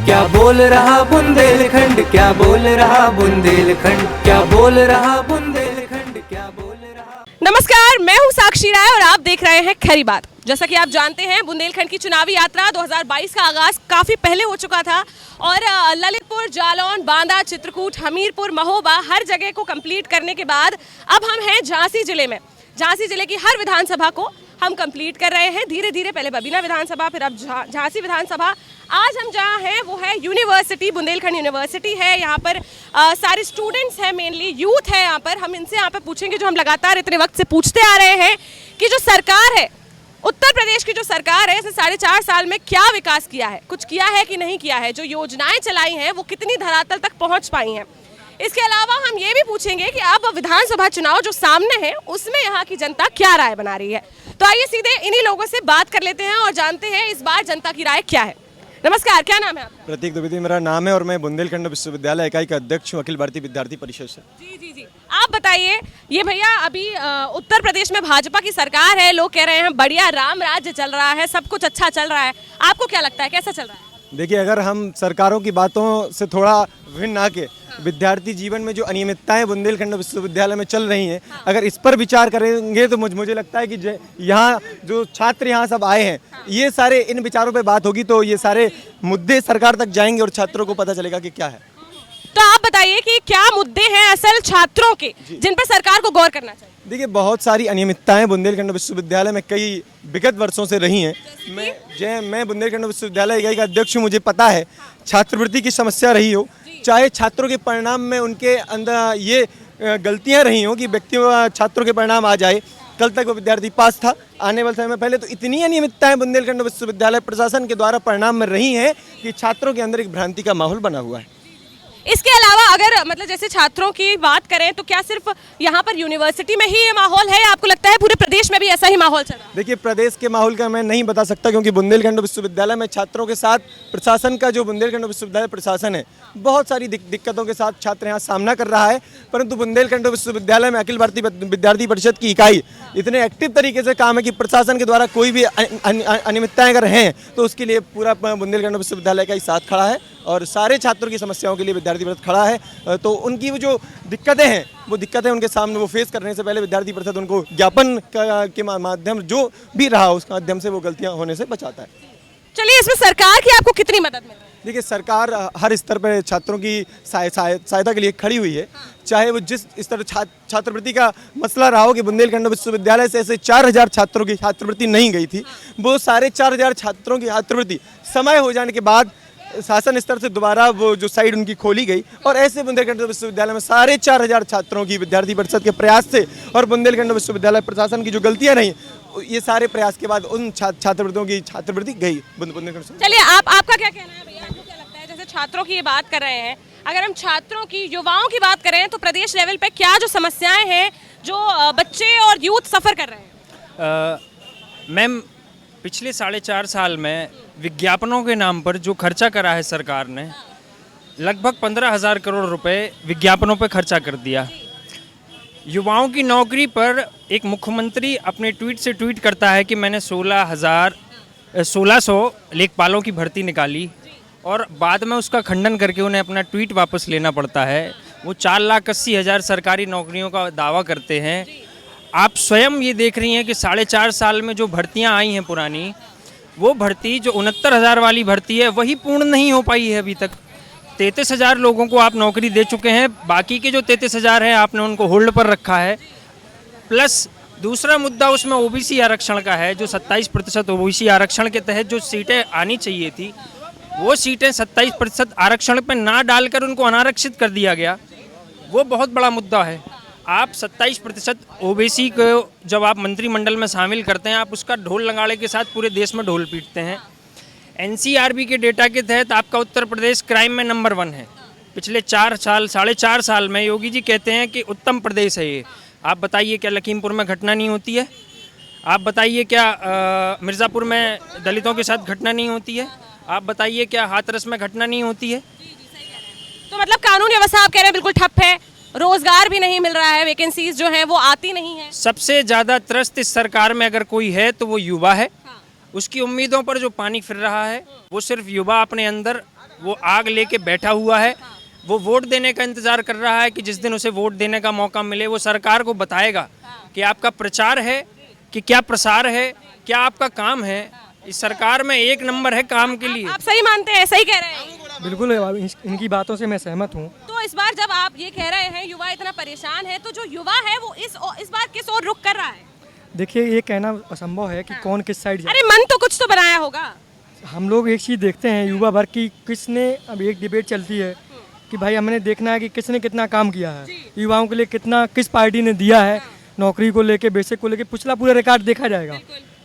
क्या बोल रहा बुंदेलखंड, क्या बोल रहा बुंदेलखंड, क्या बोल रहा बुंदेलखंड, क्या बोल रहा। नमस्कार, मैं हूं साक्षी राय और आप देख रहे हैं खरी बात। जैसा कि आप जानते हैं, बुंदेलखंड की चुनावी यात्रा 2022 का आगाज काफ़ी पहले हो चुका था और ललितपुर, जालौन, बांदा, चित्रकूट, हमीरपुर, महोबा हर जगह को कंप्लीट करने के बाद अब हम हैं झांसी जिले में। झांसी जिले की हर विधानसभा को हम कंप्लीट कर रहे हैं धीरे धीरे। पहले बबीना विधानसभा, फिर अब झांसी विधानसभा। आज हम जहाँ हैं वो है यूनिवर्सिटी, बुंदेलखंड यूनिवर्सिटी है। यहाँ पर सारे स्टूडेंट्स हैं, मेनली यूथ है यहाँ पर। हम इनसे यहाँ पर पूछेंगे, जो हम लगातार इतने वक्त से पूछते आ रहे हैं, कि जो सरकार है, उत्तर प्रदेश की जो सरकार है, इसने 4.5 साल में क्या विकास किया है, कुछ किया है कि नहीं किया है, जो योजनाएं चलाई हैं वो कितनी धरातल तक पहुंच पाई हैं। इसके अलावा हम ये भी पूछेंगे कि अब विधानसभा चुनाव जो सामने है उसमें यहाँ की जनता क्या राय बना रही है। तो आइए सीधे इन्हीं लोगों से बात कर लेते हैं और जानते हैं इस बार जनता की राय क्या है। नमस्कार, क्या नाम है आपका? प्रतीक द्विवेदी मेरा नाम है और मैं बुंदेलखंड विश्वविद्यालय इकाई का अध्यक्ष हूँ, अखिल भारतीय विद्यार्थी परिषद से। जी। आप बताइए, ये भैया अभी उत्तर प्रदेश में भाजपा की सरकार है, लोग कह रहे हैं बढ़िया राम राज्य चल रहा है, सब कुछ अच्छा चल रहा है। आपको क्या लगता है, कैसा चल रहा है? देखिए, अगर हम सरकारों की बातों से थोड़ा भिन्न आके विद्यार्थी जीवन में जो अनियमितताएं बुंदेलखंड विश्वविद्यालय में चल रही हैं, अगर इस पर विचार करेंगे तो मुझे लगता है कि यहाँ जो छात्र यहाँ सब आए हैं, ये सारे इन विचारों पे बात होगी तो ये सारे मुद्दे सरकार तक जाएंगे और छात्रों को पता चलेगा कि क्या है। तो आप बताइए कि क्या मुद्दे हैं असल छात्रों के, जिन पर सरकार को गौर करना चाहिए? देखिए, बहुत सारी अनियमितताएं बुंदेलखंड विश्वविद्यालय में कई विगत वर्षों से रही हैं। मैं बुंदेलखंड विश्वविद्यालय इकाई का अध्यक्ष हूँ, मुझे पता है छात्रवृत्ति की समस्या रही हो, चाहे छात्रों के परिणाम में उनके अंदर ये गलतियां रही हो कि व्यक्तियों छात्रों के परिणाम आ जाए, कल तक वो विद्यार्थी पास था, आने वाले समय में पहले, तो इतनी अनियमितताएं बुंदेलखंड विश्वविद्यालय प्रशासन के द्वारा परिणाम में रही हैं कि छात्रों के अंदर एक भ्रांति का माहौल बना हुआ है। इसके अलावा अगर मतलब जैसे छात्रों की बात करें तो क्या सिर्फ यहाँ पर यूनिवर्सिटी में ही ये माहौल है या आपको लगता है पूरे प्रदेश में भी ऐसा ही माहौल चल रहा है? देखिए, प्रदेश के माहौल का मैं नहीं बता सकता क्योंकि बुंदेलखंड विश्वविद्यालय में छात्रों के साथ प्रशासन का, जो बुंदेलखंड विश्वविद्यालय प्रशासन है, बहुत सारी दिक्कतों के साथ छात्र यहाँ सामना कर रहा है। परंतु बुंदेलखंड विश्वविद्यालय में अखिल भारतीय विद्यार्थी परिषद की इकाई इतने एक्टिव तरीके से काम है कि प्रशासन के द्वारा कोई भी अनियमितताएं अगर हैं तो उसके लिए पूरा बुंदेलखंड विश्वविद्यालय का ही साथ खड़ा है और सारे छात्रों की समस्याओं के लिए विद्यार्थी परिषद खड़ा है। तो उनकी वो जो दिक्कतें हैं, वो दिक्कतें उनके सामने वो फेस करने से पहले विद्यार्थी परिषद उनको ज्ञापन के माध्यम जो भी रहा उसके माध्यम से वो गलतियां होने से बचाता है। चलिए, इसमें सरकार की आपको कितनी मदद मिल रही है? देखिए, सरकार हर स्तर पर छात्रों की सहायता के लिए खड़ी हुई है। चाहे वो जिस स्तर छात्रवृत्ति का मसला रहा हो कि बुंदेलखंड विश्वविद्यालय से ऐसे 4000 छात्रों की छात्रवृत्ति नहीं गई थी, वो सारे 4000 छात्रों की छात्रवृत्ति समय हो जाने के बाद शासन स्तर से दोबारा वो जो साइड उनकी खोली गई और ऐसे बुंदेलखंड विश्वविद्यालय में साढ़े 4000 छात्रों की विद्यार्थी परिषद के प्रयास से और बुंदेलखंड विश्वविद्यालय प्रशासन की जो गलतियां रही, ये सारे प्रयास के बाद उन छात्रवृत्तियों की छात्रवृत्ति गई बुंदेलखंड। चलिए, आपका क्या कहना है भैया? आपको क्या लगता है, जैसे छात्रों की ये बात कर रहे हैं, अगर हम छात्रों की, युवाओं की बात करें तो प्रदेश लेवल पे क्या जो समस्याएं हैं जो बच्चे और यूथ सफर कर रहे हैं? मैम, पिछले 4.5 साल में विज्ञापनों के नाम पर जो खर्चा करा है सरकार ने, लगभग 15,000 करोड़ रुपए विज्ञापनों पर खर्चा कर दिया। युवाओं की नौकरी पर एक मुख्यमंत्री अपने ट्वीट से ट्वीट करता है कि मैंने 1600 लेखपालों की भर्ती निकाली और बाद में उसका खंडन करके उन्हें अपना ट्वीट वापस लेना पड़ता है। वो 4,80,000 सरकारी नौकरियों का दावा करते हैं। आप स्वयं ये देख रही हैं कि 4.5 साल में जो भर्तियां आई हैं पुरानी, वो भर्ती जो 69,000 वाली भर्ती है वही पूर्ण नहीं हो पाई है अभी तक। 33,000 लोगों को आप नौकरी दे चुके हैं, बाकी के जो 33,000 हैं आपने उनको होल्ड पर रखा है। प्लस दूसरा मुद्दा उसमें ओबीसी आरक्षण का है, जो 27% ओबीसी आरक्षण के तहत जो सीटें आनी चाहिए थी, वो सीटें 27% आरक्षण पर ना डालकर उनको अनारक्षित कर दिया गया। वो बहुत बड़ा मुद्दा है। आप 27% ओबीसी को जब आप मंत्रिमंडल में शामिल करते हैं, आप उसका ढोल नगाड़े के साथ पूरे देश में ढोल पीटते हैं। एनसीआरबी के डेटा के तहत आपका उत्तर प्रदेश क्राइम में नंबर 1 है। पिछले 4.5 साल में योगी जी कहते हैं कि उत्तम प्रदेश है ये। आप बताइए, क्या लखीमपुर में घटना नहीं होती है? आप बताइए, क्या मिर्ज़ापुर में दलितों के साथ घटना नहीं होती है? आप बताइए, क्या हाथरस में घटना नहीं होती है? तो मतलब कानून व्यवस्था आप कह रहे हैं बिल्कुल ठप है, रोजगार भी नहीं मिल रहा है, वैकेंसीज जो है वो आती नहीं है। सबसे ज़्यादा त्रस्त इस सरकार में अगर कोई है तो वो युवा है। उसकी उम्मीदों पर जो पानी फिर रहा है वो सिर्फ युवा अपने अंदर वो आग लेके बैठा हुआ है। वो वोट देने का इंतजार कर रहा है कि जिस दिन उसे वोट देने का मौका मिले वो सरकार को बताएगा कि आपका प्रचार है कि क्या प्रसार है, क्या आपका काम है। इस सरकार में एक नंबर है काम के लिए। आप सही मानते हैं, सही कह रहे हैं? बिल्कुल इनकी बातों से मैं सहमत हूँ। तो इस बार जब आप ये कह रहे हैं युवा इतना परेशान है, तो जो युवा है वो इस बार किस ओर रुख कर रहा है? देखिए, ये कहना असंभव है कि कौन किस साइड जाए। अरे मन तो कुछ तो बनाया होगा। हम लोग एक चीज़ देखते हैं युवा वर्ग की, किसने, अब एक डिबेट चलती है कि भाई हमने देखना है कि किसने कितना काम किया है, युवाओं के लिए कितना, किस पार्टी ने दिया है, नौकरी को लेके, बेसिक को लेके पिछला पूरा रिकॉर्ड देखा जाएगा।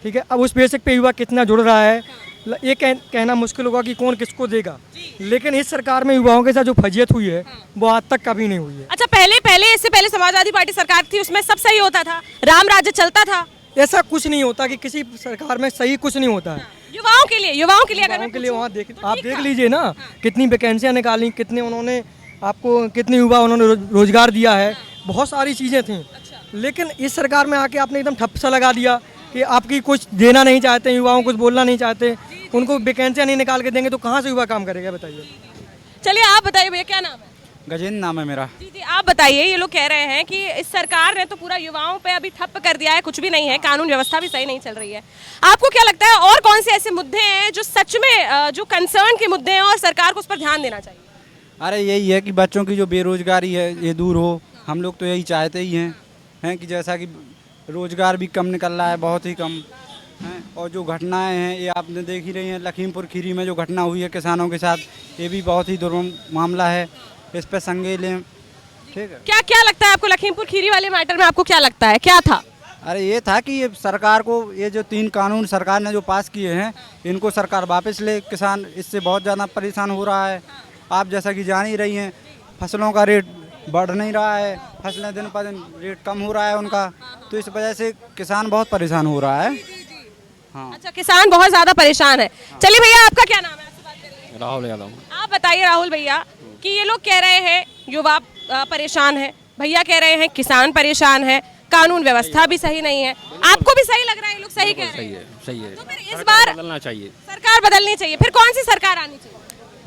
ठीक है, अब उस बेसिक पे युवा कितना जुड़ रहा है ये कहना मुश्किल होगा कि कौन किसको देगा। लेकिन इस सरकार में युवाओं के साथ जो फजीयत हुई है वो आज तक कभी नहीं हुई है। अच्छा, इससे पहले समाजवादी पार्टी सरकार थी, उसमें सब सही होता था, राम राज्य चलता था। ऐसा कुछ नहीं होता कि किसी सरकार में सही कुछ नहीं होता है। युवाओं के लिए अगर मैं के लिए वहाँ पूछूं, आप देख लीजिए ना, कितनी वैकेंसियाँ निकाली, कितने उन्होंने आपको, कितने युवा उन्होंने रोजगार दिया है, बहुत सारी चीज़ें थी। लेकिन इस सरकार में आके आपने एकदम ठप सा लगा दिया कि आपकी कुछ देना नहीं चाहते, युवाओं कुछ बोलना नहीं चाहते, उनको वैकेंसियाँ नहीं निकाल के देंगे तो कहाँ से युवा काम करेगा, बताइए। चलिए आप बताइए भैया, क्या नाम है? गजेंद्र नाम है मेरा। जी, आप बताइए। ये लोग कह रहे हैं कि इस सरकार ने तो पूरा युवाओं पे अभी ठप्प कर दिया है, कुछ भी नहीं है, कानून व्यवस्था भी सही नहीं चल रही है। आपको क्या लगता है और कौन से ऐसे मुद्दे हैं जो सच में जो कंसर्न के मुद्दे हैं और सरकार को उस पर ध्यान देना चाहिए? अरे यही है कि बच्चों की जो बेरोजगारी है ये दूर हो। हम लोग तो यही चाहते ही हैं कि जैसा कि रोजगार भी कम निकल रहा है, बहुत ही कम है। और जो घटनाएं हैं ये आपने देख ही रही हैं, लखीमपुर खीरी में जो घटना हुई है किसानों के साथ, ये भी बहुत ही दुर्गम मामला है, इस पर संज्ञान लें। ठीक है, क्या लगता है आपको लखीमपुर खीरी वाले मैटर में? आपको क्या लगता है, क्या था? अरे ये था कि ये सरकार को, ये जो 3 कानून सरकार ने जो पास किए हैं इनको सरकार वापस ले। किसान इससे बहुत ज़्यादा परेशान हो रहा है। आप जैसा कि जान ही रही हैं, फसलों का रेट बढ़ नहीं रहा है, फसलें दिन पर दिन रेट कम हो रहा है उनका, तो इस वजह से किसान बहुत परेशान हो रहा है। हाँ। अच्छा, किसान बहुत ज्यादा परेशान है। चलिए भैया, आपका क्या नाम है? राहुल यादव। आप बताइए राहुल भैया कि ये लोग कह रहे हैं युवा परेशान है, भैया कह रहे हैं किसान परेशान है, कानून व्यवस्था भी सही नहीं है। आपको भी सही लग रहा है ये लोग सही कह रहे हैं? सही है। तो फिर इस बार बदलना चाहिए, सरकार बदलनी चाहिए। फिर कौन सी सरकार आनी चाहिए?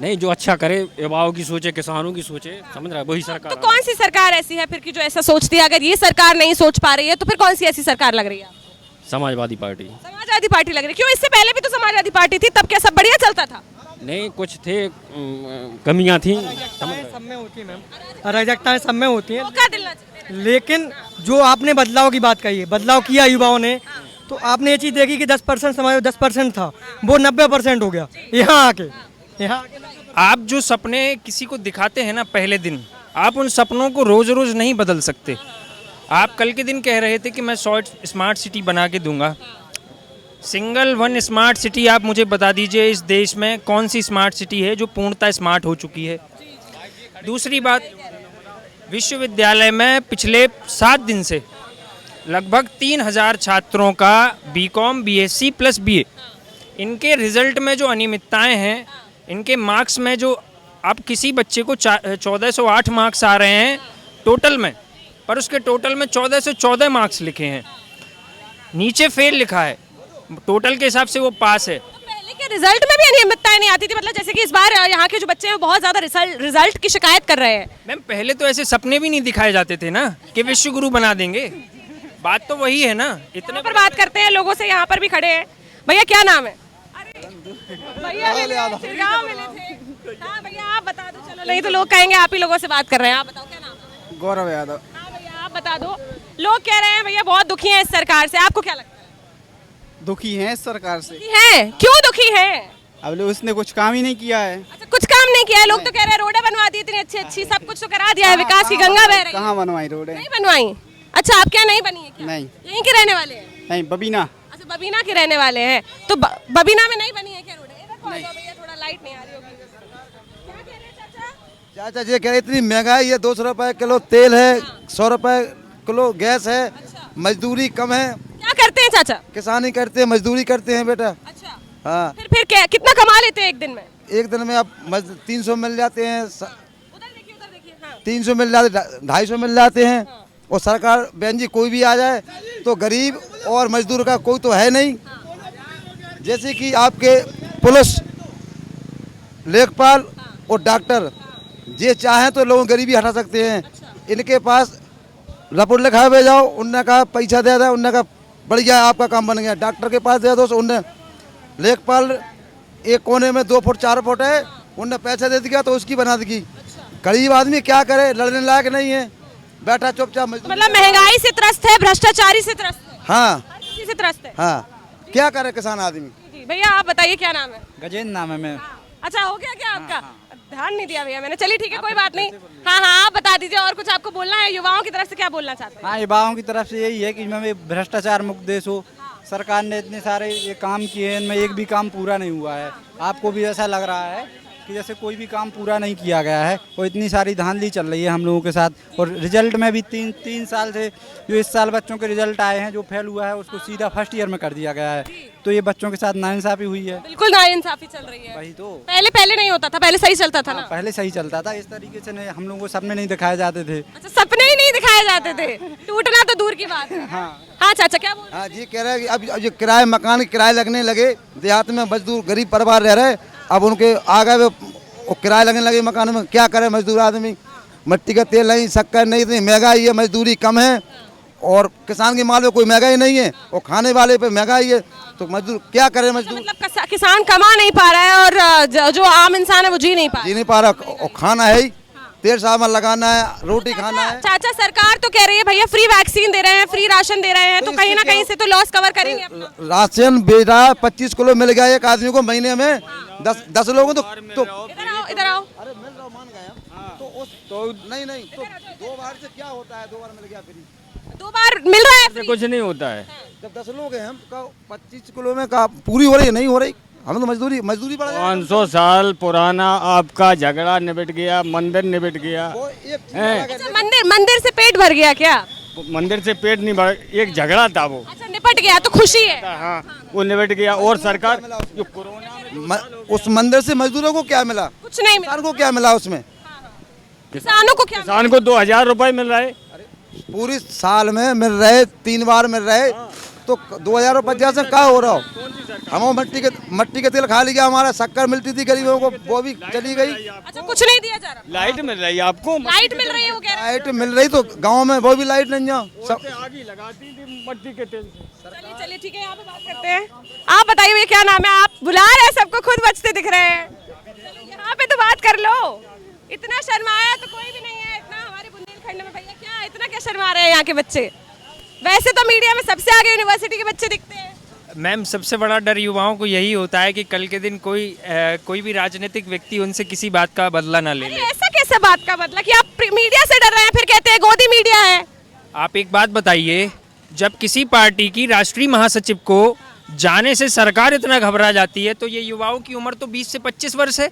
नहीं जो अच्छा करे, युवाओं की सोचे, किसानों की सोचे, समझ रहा है, वही सरकार। तो कौन सी सरकार ऐसी है फिर कि जो ऐसा सोचती है? अगर ये सरकार नहीं सोच पा रही है तो फिर कौन सी ऐसी सरकार लग रही है? समाजवादी पार्टी। समाजवादी पार्टी लग रही है। क्यों? इससे पहले भी तो समाजवादी पार्टी थी, तब क्या सब बढ़िया चलता था? नहीं, कुछ थे कमियां थी। सब में होती है मैम, अराजकताएं सब में होती हैं, मौका दिलना चाहिए। लेकिन जो आपने बदलाव की बात कही है, बदलाव किया युवाओं ने, तो आपने ये चीज़ देखी कि 10% समाज 10% था, वो 90% हो गया यहाँ आके। आप जो सपने किसी को दिखाते हैं ना पहले दिन, आप उन सपनों को रोज रोज नहीं बदल सकते। आप कल के दिन कह रहे थे कि मैं 100 स्मार्ट सिटी बना के दूंगा। सिंगल वन स्मार्ट सिटी आप मुझे बता दीजिए इस देश में कौन सी स्मार्ट सिटी है जो पूर्णतः स्मार्ट हो चुकी है। दूसरी बात, विश्वविद्यालय में पिछले 7 दिन से लगभग 3000 छात्रों का बीकॉम, बीएससी प्लस बीए, इनके रिजल्ट में जो अनियमितताएं हैं, इनके मार्क्स में जो, अब किसी बच्चे को 1408 मार्क्स आ रहे हैं टोटल में, पर उसके टोटल में 1414 मार्क्स लिखे हैं, नीचे फेल लिखा है, टोटल के हिसाब से वो पास है। पहले के रिजल्ट में भी अनियमितताएं नहीं आती थी? मतलब जैसे कि इस बार यहाँ के जो बच्चे हैं बहुत ज्यादा रिजल्ट की शिकायत कर रहे हैं। मैम पहले तो ऐसे सपने भी नहीं दिखाए जाते थे ना कि विश्व गुरु बना देंगे। बात तो वही है ना। इतने पर बात करते हैं, लोगों से यहाँ पर भी खड़े हैं। भैया क्या नाम है? भैया मिले थे, गाँव मिले थे। हाँ भैया आप बता दो, चलो नहीं तो लोग कहेंगे आप ही लोगों से बात कर रहे हैं। आप बताओ क्या नाम है? गौरव यादव। हाँ भैया आप बता दो। लोग कह रहे हैं भैया बहुत दुखी हैं इस सरकार से, आपको क्या लगता है? दुखी हैं इस सरकार से। दुखी हैं? क्यों दुखी हैं? अब उसने कुछ काम ही नहीं किया है। अच्छा, कुछ काम नहीं किया है। लोग तो कह रहे हैं रोडें बनवा दी इतनी अच्छी अच्छी, सब कुछ तो करा दिया है, विकास की गंगा बह रही है। कहाँ बनवाई रोडें? नहीं बनवाई। अच्छा, आप क्या नहीं बनी है क्या? नहीं। यहीं के रहने वाले हैं? नहीं, बबीना। अच्छा, बबीना के रहने वाले हैं। तो बबीना में नहीं बनी है क्या रोडें? इधर पहुंच जाओ भैया, थोड़ा लाइट नहीं आ रही होगी। क्या कह रहे हैं चाचा? चाचा जी कह रहे इतनी महंगाई है, 200 रुपए किलो तेल है, 100 रुपए किलो गैस है, मजदूरी कम है। क्या करते हैं चाचा? किसानी करते हैं, मजदूरी करते हैं बेटा। अच्छा, हाँ, फिर क्या कितना कमा लेते हैं एक दिन में? एक दिन में आप 300 मिल जाते हैं, उधर देखिए हाँ। 300 मिल जाते, 250 मिल जाते हैं। और सरकार बहन जी कोई भी आ जाए तो गरीब और मजदूर का कोई तो है नहीं। जैसे कि आपके पुलिस, लेखपाल और डॉक्टर ये चाहें तो लोगों गरीबी हटा सकते हैं। इनके पास रिपोर्ट लिखा हुए जाओ, उनने कहा पैसा दे दो, उनने कहा बढ़िया आपका काम बन गया। डॉक्टर के पास दे दो, उनने लेखपाल एक कोने में 2 फुट 4 फुट है, उनने पैसा दे दिया तो उसकी बना दी। गरीब आदमी क्या करे, लड़ने लायक नहीं है, बैठा चुपचाप। मतलब महंगाई से त्रस्त है, भ्रष्टाचारी से त्रस्त है, हाँ हर किसी से त्रस्त है। हाँ, क्या करे किसान आदमी। जी, भैया आप बताइए क्या नाम है? गजेंद्र नाम है मैं। अच्छा, हो गया क्या आपका? ध्यान नहीं दिया भैया मैंने। चलिए ठीक है, कोई बात नहीं। हाँ हाँ, आप बता दीजिए, और कुछ आपको बोलना है? युवाओं की तरफ से क्या बोलना चाहते हैं? हाँ, युवाओं की तरफ से यही है कि इनमें भ्रष्टाचार मुक्त देश हो। सरकार ने इतने सारे ये काम किए हैं, इनमें एक भी काम पूरा नहीं हुआ है। आपको भी ऐसा लग रहा है कि जैसे कोई भी काम पूरा नहीं किया गया है, और इतनी सारी धांधली चल रही है हम लोगों के साथ। और रिजल्ट में भी तीन साल से जो इस साल बच्चों के रिजल्ट आए हैं, जो फेल हुआ है उसको सीधा फर्स्ट ईयर में कर दिया गया है। तो ये बच्चों के साथ नाइंसाफी हुई है। बिल्कुल नाइंसाफी चल रही है। वही तो, पहले नहीं होता था, पहले सही चलता था ना। पहले सही चलता था, इस तरीके से हम लोगों को सपने नहीं दिखाए जाते थे। अच्छा, सपने ही नहीं दिखाए जाते थे, टूटना तो दूर की बात है। हाँ चाचा, क्या बोल? हाँ जी, कह रहे हैं कि अब जो किराए मकान के किराए लगने लगे, देहात में मजदूर गरीब परिवार रह रहे, अब उनके आ गए वो किराए लगने लगे मकान में। क्या करे मजदूर आदमी, मिट्टी का तेल नहीं, शक्कर नहीं, इतनी महंगाई है, मजदूरी कम है, और किसान के माल पे कोई महंगाई नहीं है, और खाने वाले पे महंगाई है, तो मजदूर क्या करे मजदूर। मतलब किसान कमा नहीं पा रहा है, और जो आम इंसान है वो जी नहीं पा रहा, और खाना है ही, तेल सामान लगाना है, रोटी खाना है। चाचा, सरकार तो कह रही है भैया फ्री वैक्सीन दे रहे हैं, फ्री राशन दे रहे हैं, तो कहीं ना कहीं से तो लॉस कवर करेंगे अपना। राशन बेचा 25 किलो मिल गया एक आदमी को महीने में, 10 लोगों को तो इधर आओ। अरे मिल रहा, मान गया तो उस तो नहीं तो 2 बार से क्या होता है, 2 बार मिल गया फ्री, 2 बार मिल रहा है फ्री। कुछ नहीं होता है। जब 10 लोग हैं, हम 25 किलो में का पूरी हो रही है, नहीं हो रही, हम तो मजदूरी बढ़ गई। 500 साल पुराना आपका झगड़ा निबट गया, मंदिर निबट गया। अच्छा, मंदिर से पेट भर गया क्या? मंदिर से पेट नहीं भर, एक झगड़ा था वो। अच्छा, निपट गया तो खुशी है। हाँ, वो निबट गया। और सरकार जो कोरोना उस मंदिर से मजदूरों को क्या मिला, कुछ नहीं मिला। किसान को क्या मिला उसमें, किसानों को क्या? किसान को 2000 रुपए मिल रहे, पूरी साल में मिल रहे, 3 बार मिल रहे, तो 2050 से क्या हो रहा हो। हम मट्टी के तेल खा लिया, हमारा शक्कर मिलती थी गरीबों को, वो भी चली गई। अच्छा, कुछ नहीं दिया जा रहा। लाइट मिल रही है आपको, लाइट मिल रही है, वो कह रहे हैं। लाइट मिल रही तो गांव में वो भी लाइट नहीं है, आगे लगाती थी मट्टी के तेल से। चलिए ठीक है, यहाँ पे बात करते हैं। आप बताइए भैया क्या नाम है? आप बुला रहे हैं सबको, खुद बचते दिख रहे हैं। यहाँ पे तो बात कर लो। इतना शर्माया तो कोई भी नहीं है इतना हमारे बुंदेलखंड में। भैया क्या इतना क्या शर्मा रहे हैं यहाँ के बच्चे? वैसे तो मीडिया में सबसे आगे यूनिवर्सिटी के बच्चे दिखते हैं। मैम, सबसे बड़ा डर युवाओं को यही होता है कि कल के दिन कोई भी राजनीतिक व्यक्ति उनसे किसी बात का बदला ना ले ले। ऐसा कैसे बात का बदला कि आप मीडिया से डर रहे हैं, फिर कहते हैं गोदी मीडिया है। आप एक बात बताइए, जब किसी पार्टी की राष्ट्रीय महासचिव को जाने से सरकार इतना घबरा जाती है, तो ये युवाओं की उम्र तो 20 से 25 वर्ष है।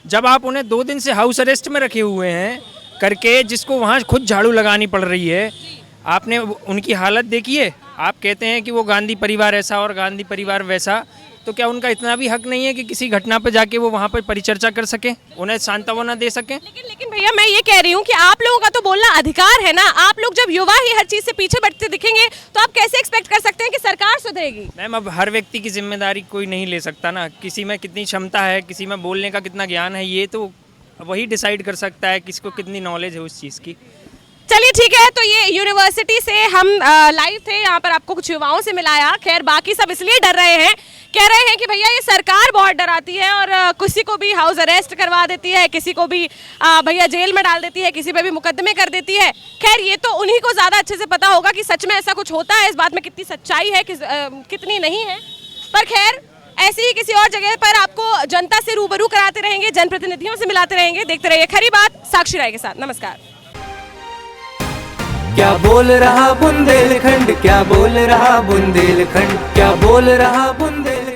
जब आप उन्हें 2 दिन से हाउस अरेस्ट में रखे हुए हैं करके, जिसको वहाँ खुद झाड़ू लगानी पड़ रही है, आपने उनकी हालत देखी है। आप कहते हैं कि वो गांधी परिवार ऐसा और गांधी परिवार वैसा, तो क्या उनका इतना भी हक नहीं है कि किसी घटना पर जाके वो वहाँ पर परिचर्चा कर सके, उन्हें सांत्वना दे सके? लेकिन भैया मैं ये कह रही हूँ कि आप लोगों का तो बोलना अधिकार है ना। आप लोग जब युवा ही हर चीज से पीछे बढ़ते दिखेंगे तो आप कैसे एक्सपेक्ट कर सकते हैं कि सरकार सुधरेगी? मैम, अब हर व्यक्ति की जिम्मेदारी कोई नहीं ले सकता ना। किसी में कितनी क्षमता है, किसी में बोलने का कितना ज्ञान है, ये तो वही डिसाइड कर सकता है किसको कितनी नॉलेज है उस चीज़ की। चलिए ठीक है, तो ये यूनिवर्सिटी से हम लाइव थे, यहाँ पर आपको कुछ युवाओं से मिलाया। खैर बाकी सब इसलिए डर रहे हैं, कह रहे हैं कि भैया ये सरकार बहुत डराती है और किसी को भी हाउस अरेस्ट करवा देती है, किसी को भी भैया जेल में डाल देती है, किसी पे भी मुकदमे कर देती है। खैर ये तो उन्हीं को ज़्यादा अच्छे से पता होगा कि सच में ऐसा कुछ होता है, इस बात में कितनी सच्चाई है, कितनी नहीं है। पर खैर ऐसी ही किसी और जगह पर आपको जनता से रूबरू कराते रहेंगे, जनप्रतिनिधियों से मिलाते रहेंगे। देखते रहिए खरी बात साक्षी राय के साथ। नमस्कार। क्या बोल रहा बुंदेलखंड, क्या बोल रहा बुंदेलखंड, क्या बोल रहा बुंदेलखंड।